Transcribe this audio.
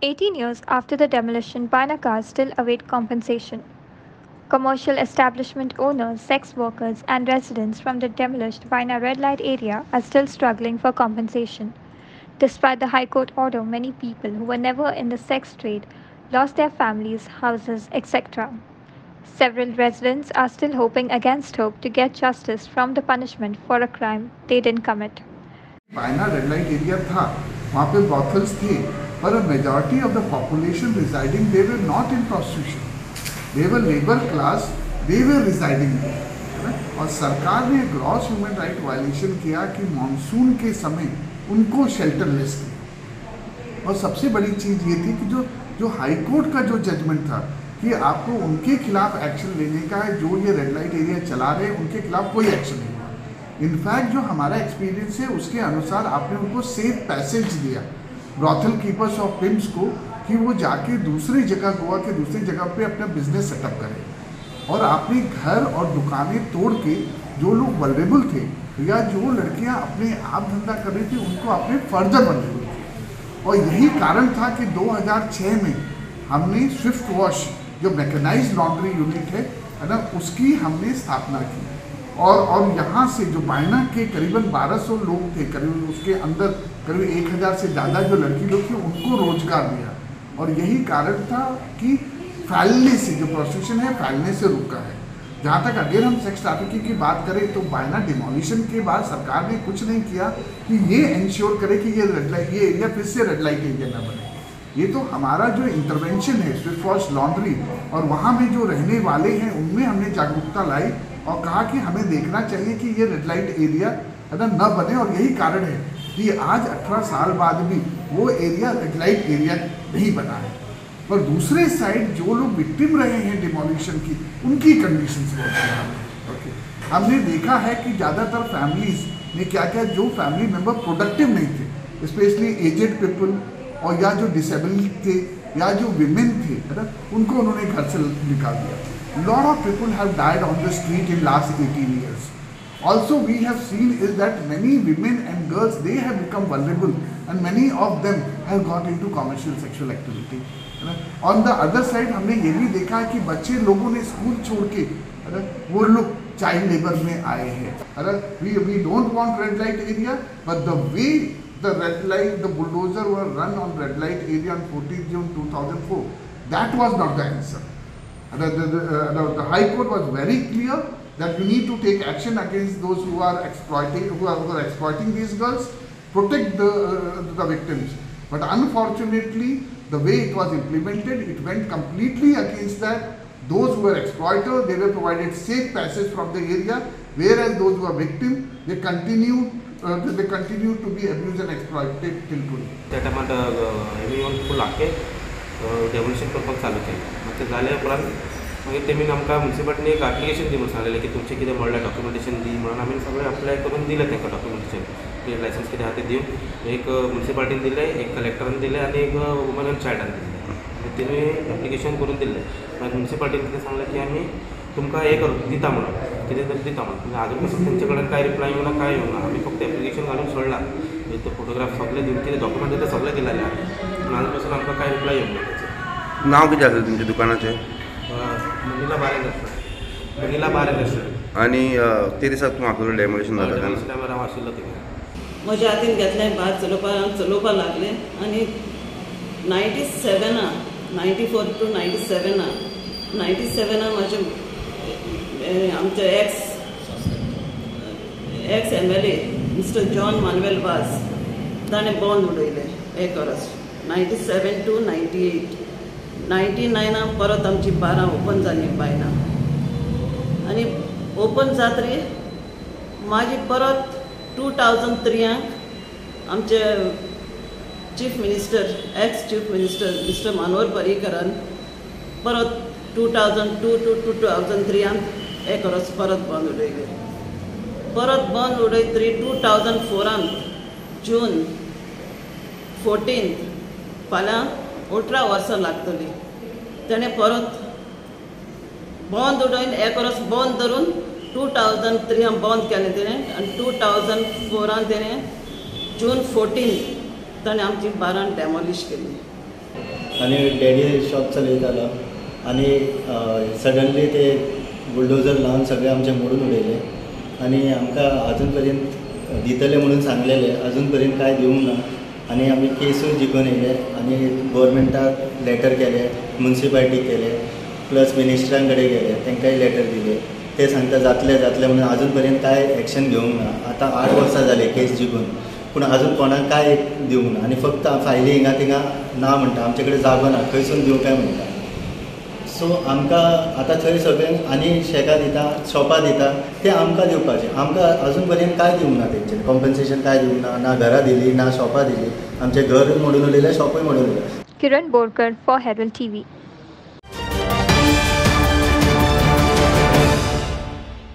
18 years after the demolition, Banaka still await compensation. Commercial establishment owners, sex workers, and residents from the demolished Vaina red light area are still struggling for compensation. Despite the High Court order, many people who were never in the sex trade lost their families, houses, etc. Several residents are still hoping against hope to get justice from the punishment for a crime they didn't commit. Baina red light area था, वहाँ पे brothels थे, पर majority of the population residing they were not in prostitution, they were labour class, they were residing there. और सरकार ने gross human right violation किया कि मानसून के समय उनको शेल्टरलेस किया। और सबसे बड़ी चीज़ ये थी कि जो हाई कोर्ट का जो जजमेंट था कि आपको उनके खिलाफ एक्शन लेने का है, जो ये रेड लाइट एरिया चला रहे हैं उनके खिलाफ कोई एक्शन नहीं। इनफैक्ट जो हमारा एक्सपीरियंस है उसके अनुसार आपने उनको सेफ पैसेज दिया ब्रॉथल कीपर्स ऑफ पिम्स को कि वो जाके दूसरी जगह, गोवा के दूसरी जगह पे अपना बिजनेस सेटअप करें। और आपने घर और दुकानें तोड़ के जो लोग वल्नरेबल थे या जो लड़कियां अपने आप धंधा कर रही थी उनको आपने फर्दर वल्नरेबल किया। और यही कारण था कि 2006 में हमने स्विफ्ट वॉश जो मैकेनाइज्ड लॉन्ड्री यूनिट है ना, उसकी हमने स्थापना की। और यहाँ से जो बायना के करीबन 1200 लोग थे, करीब उसके अंदर करीब 1000 से ज़्यादा जो लड़की लोग थे उनको रोजगार दिया। और यही कारण था कि फैलने से, जो प्रोस्टिट्यूशन है फैलने से रुका है। जहाँ तक अगर हम सेक्स ट्रैफिकिंग की बात करें तो बायना डिमोलिशन के बाद सरकार ने कुछ नहीं किया कि ये इंश्योर करे कि ये एरिया फिर से रेड लाइट एरिया न बने। ये तो हमारा जो इंटरवेंशन है स्विफ्ट वॉश लॉन्ड्री और वहाँ में जो रहने वाले हैं उनमें हमने जागरूकता लाई और कहा कि हमें देखना चाहिए कि ये रेड लाइट एरिया है ना न बने। और यही कारण है कि आज 18 साल बाद भी वो एरिया रेड लाइट एरिया नहीं बना है। पर दूसरे साइड जो लोग विक्टिम रहे हैं डिमोलिशन की, उनकी कंडीशंस बहुत खराब है। ओके, हमने देखा है कि ज़्यादातर फैमिलीज ने क्या किया, जो फैमिली मेम्बर प्रोडक्टिव नहीं थे, स्पेशली एजेड पीपल और या जो डिसेबल थे या जो विमेन थे, है ना, उनको उन्होंने घर से निकाल दिया। Lot of people have died on the street in last 18 years. Also, we have seen is that many women and girls, they have become vulnerable and many of them have got into commercial sexual activity. On the other side, हमने ये भी देखा है कि बच्चे लोगों ने school छोड़ के वो लोग चाइल्ड लेबर में आए हैं। We don't want red light area, but the way the red light, the bulldozer were run on red light area on 14th June 2004, that was not the answer. The High Court was very clear that we need to take action against those who are exploiting these girls, protect the victims. But unfortunately, the way it was implemented, it went completely against that. Those who were exploiters, they were provided safe passage from the area, whereas those who are victims, they continue to be abused and exploited till today. That time everyone full demolition करपाक चालू केलें। मागीर जाल्या उपरांत मागीर तेमी आमकां मुन्सिपाल्टीन एक एप्लिकेशन दी म्हणून सांगलेलें की तुमचें कितें म्हणल्यार डॉक्युमेंटेशन दी म्हणून आमी सगळें अप्लाय करून दिलें तांकां डॉक्युमेंटेशन, ट्रेड लायसन्स कितें आहा तें दिवन एक मुन्सिपाल्टीन दिलें, एक कलेक्टरान दिलें आनी एक वुमन एंड चायल्डान दिलें। आनी तिनूय एप्लिकेशन करून दिल्लें। मागीर मुन्सिपाल्टीन कितें सांगलें की आमी तुमकां हें दिता म्हणून, कितें तरी दिता म्हणून। म्हणजे आजून पासून तेंचे कडेन कांय रिप्लाय येवना, कांय येवना। आमी फक्त एप्लिकेशन घालून सोडलां, तो फोटोग्राफ सगळे दिवन कितें डॉक्युमेंट दिता सगळें दिलेलें आहा, पूण आजून पासून आमकां कांय रिप्लाय येवंक ना। नाव कितें आसा तुमच्या दुकानाचें? मनीला बार इंडस्ट्री, मनीला बार इंडस्ट्री। आनी ते दिसा तूं हातूंत डेमोलिशन जाता टायमार हांव आशिल्लो थिंगा। म्हज्या हातीन घेतलें, भायर चलोवपाक लागलें आनी 94 to 97 म्हाजे आमचे x MLA mister John Manuel was ताणें बॉन्ड उडयलें 1 वर्स 97 to 98. 99 परत आमची बारां ओपन जाली बायना आनी ओपन जातरी मागीर परत 2003 आमचे chief minister ex chief minister mister Manohar पर्रीकरान परत 2002 to 2003 1 वर्स परत बंद उडयलें। परत बंद उडयतरी 2004 जून 14 फाल्यां 18 वर्सां लागतली। तेणें परत बंद उडोवन 1 वर्स बंद धरून 2003 बंद केलें तेणें आनी 2004 तेणें जून 14 ताणें आमची बारां डेमोलिश केली। आणि डॅडी शॉप चलयतालो आणि सडनली ते बुलडोजर लावन सगळे आमचे मोडून उडयले आणि आमकां अजून पर्यंत दितले म्हणून सांगलेले अजून पर्यंत काय दिवंक ना आणि आमी केसूय जिखून येयले आणि गव्हर्मेंटाक लेटर केले म्युन्सिपाल्टीक केले प्लस मिनिस्टरां कडेन गेले तांकांय लेटर दिले ते सांगता जातले म्हणून अजून पर्यंत काय एक्शन घेवंक ना आतां 8 वर्सां जाले केस जिखून पूण अजून कोणाक काय दिवंक ना आनी फक्त फायली हिंगा थिंगा ना म्हणटा आमचे कडेन जागो ना खंयसून दिवं काय म्हणटा सो आमकां आतां थंय सगळ्यांक आनी शेकां दिता शॉपां दिता ते आमकां दिवपाचें आमकां अजून पर्यंत काय दिवंक ना तेंच्यांनी कॉम्पन्सेशन काय दिवंक ना घरां दिली ना शॉपां दिली आमचें घर मोडून उडयलें शॉपूय मोडून उडयलें. Kiran Borkar for Herald TV.